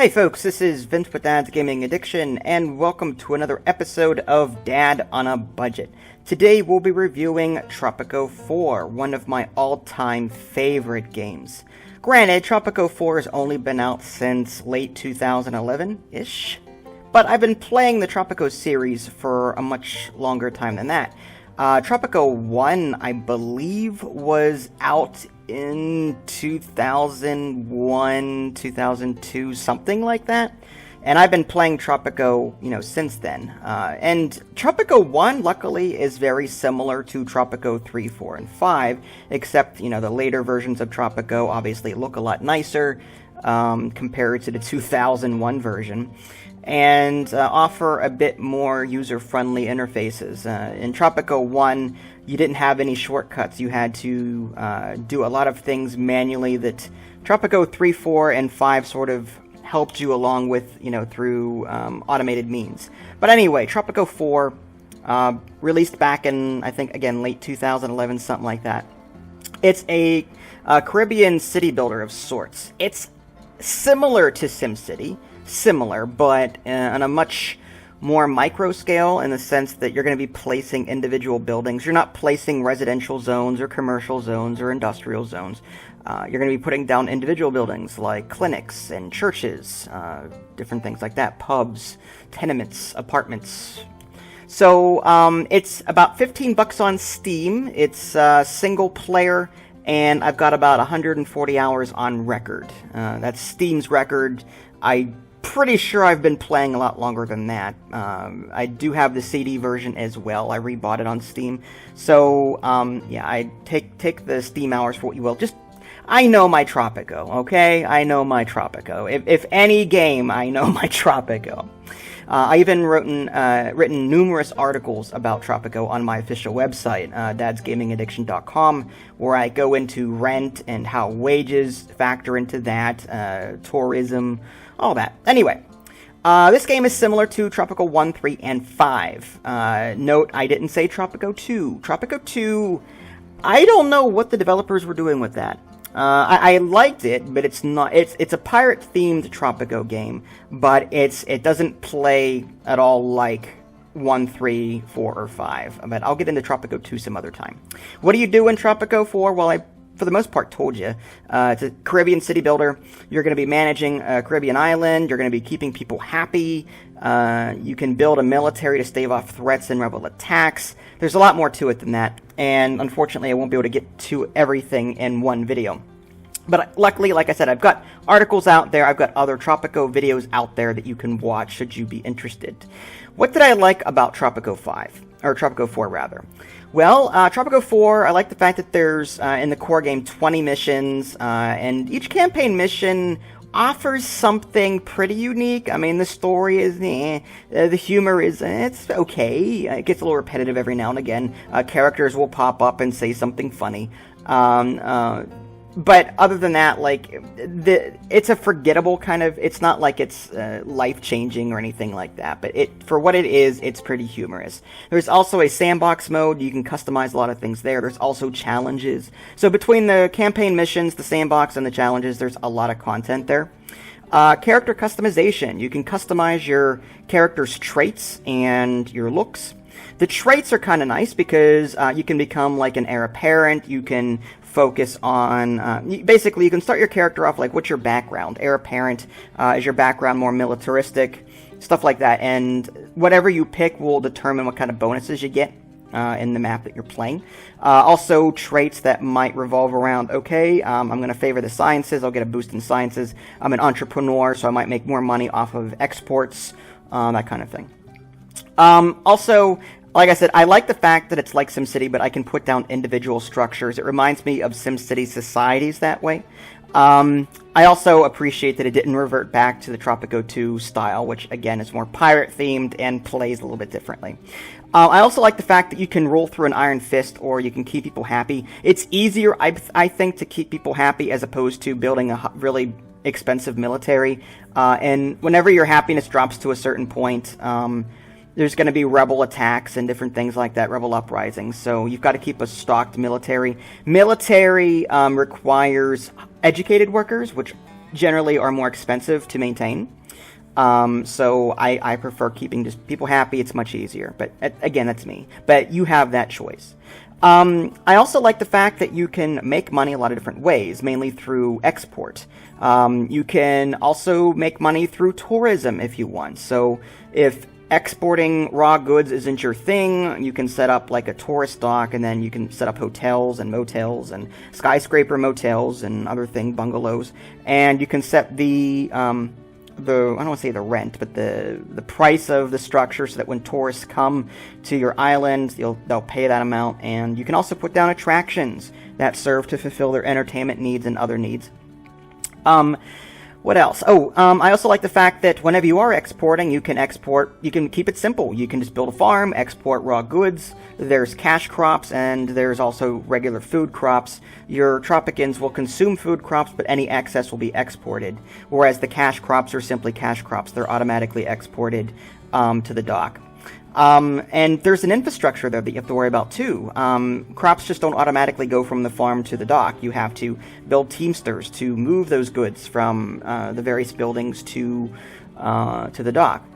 Hey folks, this is Vince with Dad's Gaming Addiction, and welcome to another episode of Dad on a Budget. Today we'll be reviewing Tropico 4, one of my all-time favorite games. Granted, Tropico 4 has only been out since late 2011-ish, but I've been playing the Tropico series for a much longer time than that. Tropico 1, I believe, was out in 2001, 2002, something like that. And I've been playing Tropico, since then. And Tropico 1, luckily, is very similar to Tropico 3, 4, and 5, except, the later versions of Tropico obviously look a lot nicer compared to the 2001 version, and offer a bit more user-friendly interfaces. In Tropico 1, you didn't have any shortcuts. You had to do a lot of things manually that Tropico 3, 4, and 5 sort of helped you along with, through automated means. But anyway, Tropico 4, released back in, I think, again, late 2011, something like that. It's a Caribbean city builder of sorts. It's similar to SimCity, but on a much more micro scale, in the sense that you're going to be placing individual buildings. You're not placing residential zones or commercial zones or industrial zones. You're going to be putting down individual buildings like clinics and churches, different things like that, pubs, tenements, apartments. So it's about $15 on Steam. It's single player, and I've got about 140 hours on record. That's Steam's record. I'm pretty sure I've been playing a lot longer than that. I do have the CD version as well. I rebought it on Steam. So, I take the Steam hours for what you will. I know my Tropico, okay? I know my Tropico. If any game, I know my Tropico. I even written numerous articles about Tropico on my official website, dadsgamingaddiction.com, where I go into rent and how wages factor into that, tourism, all that. Anyway, this game is similar to Tropico 1, 3, and 5. Note, I didn't say Tropico 2. Tropico 2, I don't know what the developers were doing with that. I liked it, but it's not. It's a pirate-themed Tropico game, but it doesn't play at all like 1, 3, 4, or 5. But I'll get into Tropico 2 some other time. What do you do in Tropico 4? Well, I, for the most part, told you. It's a Caribbean city builder. You're going to be managing a Caribbean island. You're going to be keeping people happy. You can build a military to stave off threats and rebel attacks. There's a lot more to it than that, and unfortunately I won't be able to get to everything in one video. But luckily, like I said, I've got articles out there, I've got other Tropico videos out there that you can watch should you be interested. What did I like about Tropico 5? Or Tropico 4, rather? Well, Tropico 4, I like the fact that there's, in the core game, 20 missions, and each campaign mission offers something pretty unique. I mean, the story is, the humor is, it's okay. It gets a little repetitive every now and again. Characters will pop up and say something funny. But other than that, it's a forgettable kind of, it's not like it's life-changing or anything like that, but for what it is, it's pretty humorous. There's also a sandbox mode. You can customize a lot of things there. There's also challenges. So between the campaign missions, the sandbox, and the challenges, there's a lot of content there. Character customization. You can customize your character's traits and your looks. The traits are kind of nice because you can become like an heir apparent. You can focus on, basically you can start your character off like, what's your background? Heir apparent, is your background more militaristic? Stuff like that, and whatever you pick will determine what kind of bonuses you get in the map that you're playing. Also traits that might revolve around, okay, I'm going to favor the sciences, I'll get a boost in sciences. I'm an entrepreneur, so I might make more money off of exports, that kind of thing. Also, like I said, I like the fact that it's like SimCity, but I can put down individual structures. It reminds me of SimCity societies that way. I also appreciate that it didn't revert back to the Tropico 2 style, which, again, is more pirate-themed and plays a little bit differently. I also like the fact that you can roll through an iron fist, or you can keep people happy. It's easier, I think, to keep people happy as opposed to building a really expensive military. And whenever your happiness drops to a certain point, there's going to be rebel attacks and different things like that, rebel uprisings. So you've got to keep a stocked military. Military requires educated workers, which generally are more expensive to maintain. So I prefer keeping just people happy. It's much easier. But again, that's me. But you have that choice. I also like the fact that you can make money a lot of different ways, mainly through export. You can also make money through tourism if you want. So if exporting raw goods isn't your thing, you can set up like a tourist dock, and then you can set up hotels and motels and skyscraper motels and other bungalows. And you can set the I don't want to say the rent, but the price of the structure, so that when tourists come to your island, they'll pay that amount. And you can also put down attractions that serve to fulfill their entertainment needs and other needs. What else? I also like the fact that whenever you are exporting, you can keep it simple. You can just build a farm, export raw goods. There's cash crops, and there's also regular food crops. Your Tropicans will consume food crops, but any excess will be exported. Whereas the cash crops are simply cash crops. They're automatically exported to the dock. And there's an infrastructure there that you have to worry about too. Crops just don't automatically go from the farm to the dock. You have to build teamsters to move those goods from the various buildings to the dock.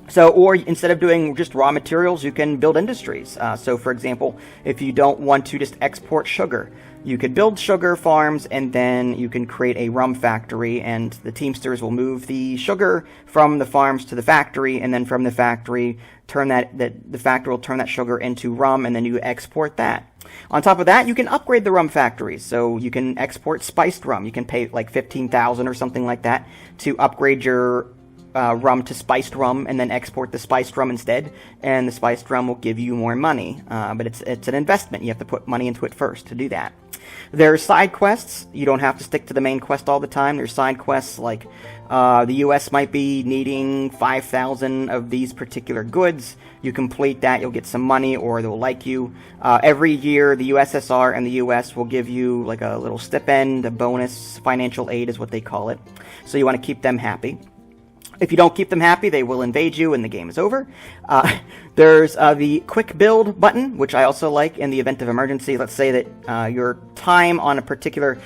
So, or instead of doing just raw materials, you can build industries. So, for example, if you don't want to just export sugar, you could build sugar farms, and then you can create a rum factory, and the teamsters will move the sugar from the farms to the factory, and then from the factory, the factory will turn that sugar into rum, and then you export that. On top of that, you can upgrade the rum factories, so you can export spiced rum. You can pay like $15,000 or something like that to upgrade your rum to spiced rum, and then export the spiced rum instead, and the spiced rum will give you more money. But it's an investment. You have to put money into it first to do that. There are side quests. You don't have to stick to the main quest all the time. There's side quests like the US might be needing 5,000 of these particular goods. You complete that, you'll get some money, or they'll like you. Every year, the USSR and the US will give you like a little stipend, a bonus, financial aid is what they call it. So you want to keep them happy. If you don't keep them happy, they will invade you and the game is over. There's the quick build button, which I also like in the event of emergency. Let's say that your time on a particular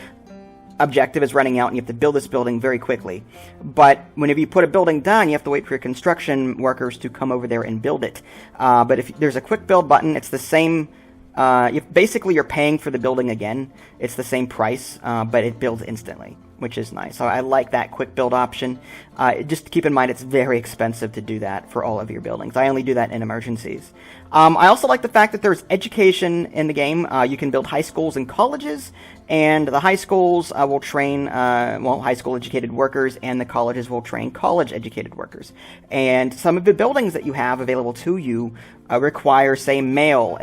objective is running out and you have to build this building very quickly. But whenever you put a building down, you have to wait for your construction workers to come over there and build it. But if there's a quick build button, it's the same. Basically, you're paying for the building again. It's the same price, but it builds instantly, which is nice. So I like that quick build option. Just keep in mind, it's very expensive to do that for all of your buildings. I only do that in emergencies. I also like the fact that there's education in the game. You can build high schools and colleges, and the high schools will train, high school educated workers, and the colleges will train college educated workers. And some of the buildings that you have available to you require, say, male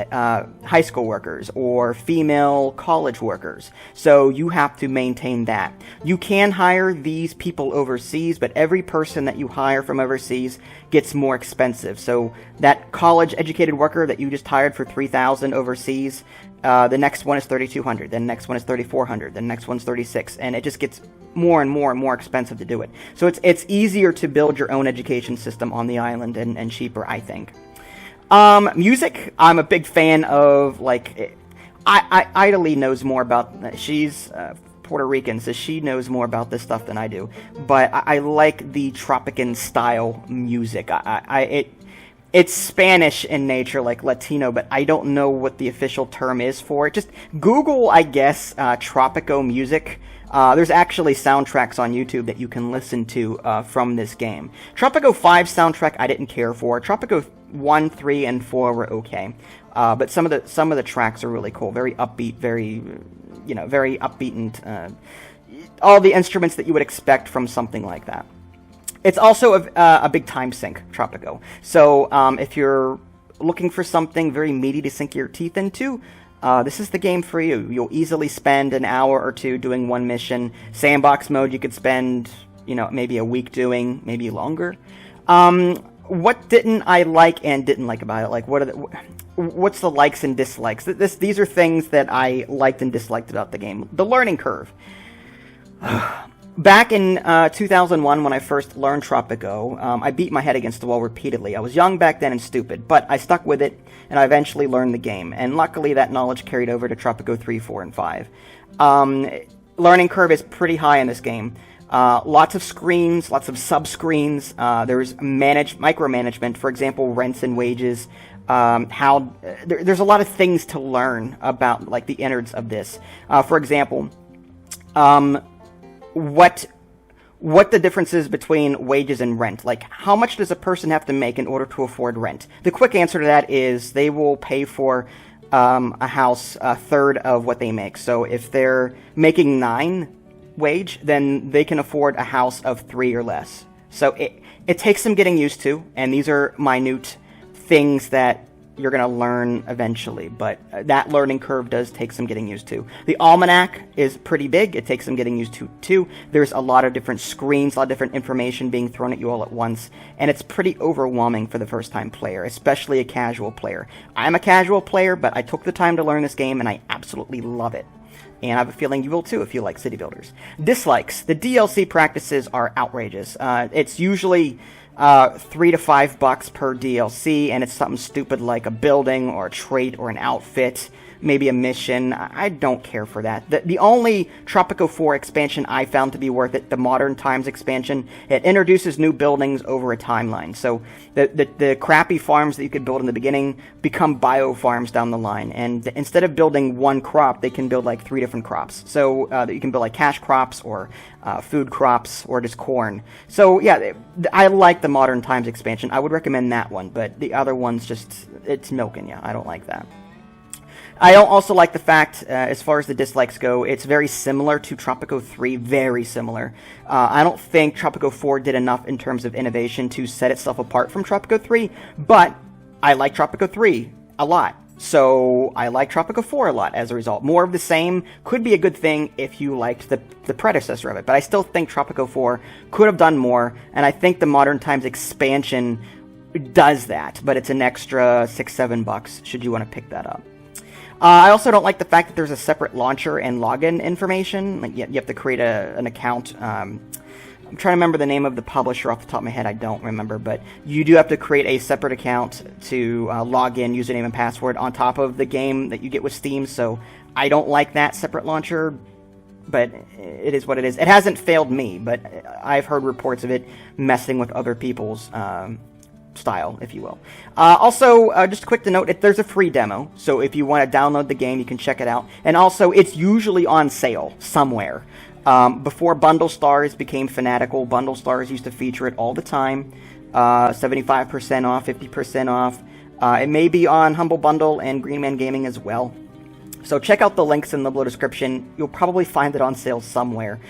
high school workers or female college workers. So you have to maintain that. You can hire these people overseas, but every person that you hire from overseas gets more expensive. So that college educated worker that you just hired for $3,000 overseas, the next one is $3,200, then the next one is $3,400, the next one's $3,600, and it just gets more and more and more expensive to do it. So it's easier to build your own education system on the island and cheaper, I think. Music, I'm a big fan of, like, Idly knows more about, she's Puerto Rican, so she knows more about this stuff than I do, but I like the Tropican style music. It's Spanish in nature, like Latino, but I don't know what the official term is for it. Just Google, I guess, Tropico music. There's actually soundtracks on YouTube that you can listen to from this game. Tropico 5 soundtrack I didn't care for. Tropico 1, 3, and 4 were okay, but some of the tracks are really cool. Very upbeat, very upbeat, and all the instruments that you would expect from something like that. It's also a big time sink, Tropico. So if you're looking for something very meaty to sink your teeth into, this is the game for you. You'll easily spend an hour or two doing one mission. Sandbox mode you could spend, maybe a week doing, maybe longer. What didn't I like and didn't like about it? Like, what's the likes and dislikes? These are things that I liked and disliked about the game. The learning curve. Back in 2001, when I first learned Tropico, I beat my head against the wall repeatedly. I was young back then and stupid, but I stuck with it, and I eventually learned the game. And luckily, that knowledge carried over to Tropico 3, 4, and 5. Learning curve is pretty high in this game. Lots of screens, lots of sub-screens. There's micromanagement, for example, rents and wages. There's a lot of things to learn about, like, the innards of this. For example, what the difference is between wages and rent. Like, how much does a person have to make in order to afford rent? The quick answer to that is they will pay for a house a third of what they make. So if they're making 9 wage, then they can afford a house of 3 or less. So it takes some getting used to, and these are minute things that you're going to learn eventually, but that learning curve does take some getting used to. The almanac is pretty big. It takes some getting used to, too. There's a lot of different screens, a lot of different information being thrown at you all at once, and it's pretty overwhelming for the first-time player, especially a casual player. I'm a casual player, but I took the time to learn this game, and I absolutely love it. And I have a feeling you will too if you like city builders. Dislikes. The DLC practices are outrageous. It's usually $3 to $5 per DLC, and it's something stupid like a building or a trait or an outfit, maybe a mission. I don't care for that. The only Tropico 4 expansion I found to be worth it, the Modern Times expansion, it introduces new buildings over a timeline. So the crappy farms that you could build in the beginning become bio farms down the line. And instead of building one crop, they can build like 3 different crops. So that you can build like cash crops or food crops or just corn. So yeah, I like the Modern Times expansion. I would recommend that one, but the other one's just, it's milking you. I don't like that. I don't also like the fact, as far as the dislikes go, it's very similar to Tropico 3, very similar. I don't think Tropico 4 did enough in terms of innovation to set itself apart from Tropico 3, but I like Tropico 3 a lot. So I like Tropico 4 a lot as a result. More of the same could be a good thing if you liked the predecessor of it, but I still think Tropico 4 could have done more, and I think the Modern Times expansion does that, but it's an extra $6-7 should you want to pick that up. I also don't like the fact that there's a separate launcher and login information. Like, you have to create an account. I'm trying to remember the name of the publisher off the top of my head. I don't remember, but you do have to create a separate account to log in, username and password on top of the game that you get with Steam. So I don't like that separate launcher, but it is what it is. It hasn't failed me, but I've heard reports of it messing with other people's style, if you will. Also, just quick to note, there's a free demo, so if you want to download the game, you can check it out. And also, it's usually on sale somewhere. Before Bundle Stars became fanatical, Bundle Stars used to feature it all the time. 75% off, 50% off. It may be on Humble Bundle and Green Man Gaming as well. So check out the links in the below description. You'll probably find it on sale somewhere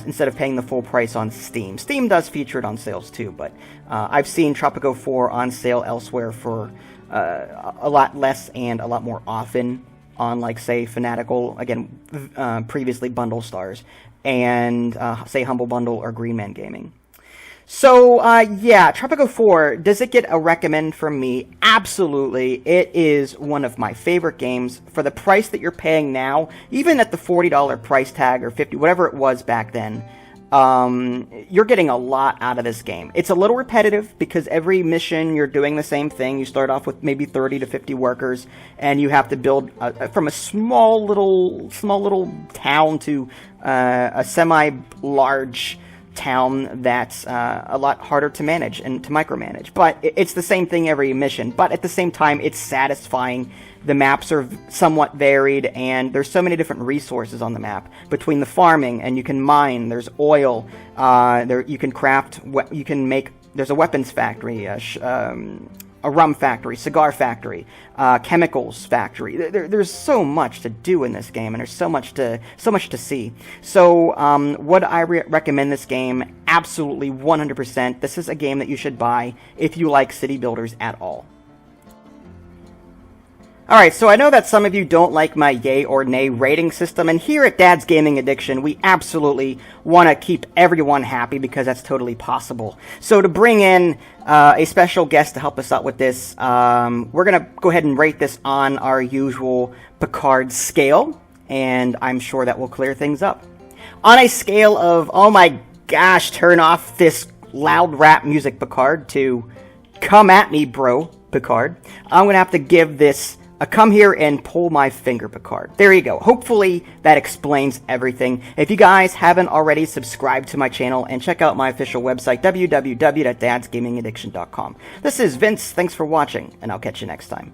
instead of paying the full price on Steam. Steam does feature it on sales too, but I've seen Tropico 4 on sale elsewhere for a lot less and a lot more often on, like, say, Fanatical, again, previously Bundle Stars, and, say, Humble Bundle or Green Man Gaming. So, yeah, Tropico 4, does it get a recommend from me? Absolutely. It is one of my favorite games. For the price that you're paying now, even at the $40 price tag, or $50, whatever it was back then, you're getting a lot out of this game. It's a little repetitive, because every mission you're doing the same thing. You start off with maybe 30 to 50 workers, and you have to build from a small little town to a semi-large town that's a lot harder to manage and to micromanage. But it's the same thing every mission. But at the same time, it's satisfying. The maps are somewhat varied, and there's so many different resources on the map. Between the farming, and you can mine, there's oil, you can craft, you can make, there's a weapons factory, a rum factory, cigar factory, chemicals factory. There's so much to do in this game, and there's so much to see. So, would I recommend this game? Absolutely, 100%. This is a game that you should buy if you like city builders at all. Alright, so I know that some of you don't like my yay or nay rating system, and here at Dad's Gaming Addiction, we absolutely want to keep everyone happy, because that's totally possible. So to bring in a special guest to help us out with this, we're going to go ahead and rate this on our usual Picard scale, and I'm sure that will clear things up. On a scale of, oh my gosh, turn off this loud rap music, Picard, to come at me, bro, Picard, I'm going to have to give this come here and pull my finger, Picard. There you go. Hopefully that explains everything. If you guys haven't already, subscribe to my channel and check out my official website, www.dadsgamingaddiction.com. This is Vince. Thanks for watching, and I'll catch you next time.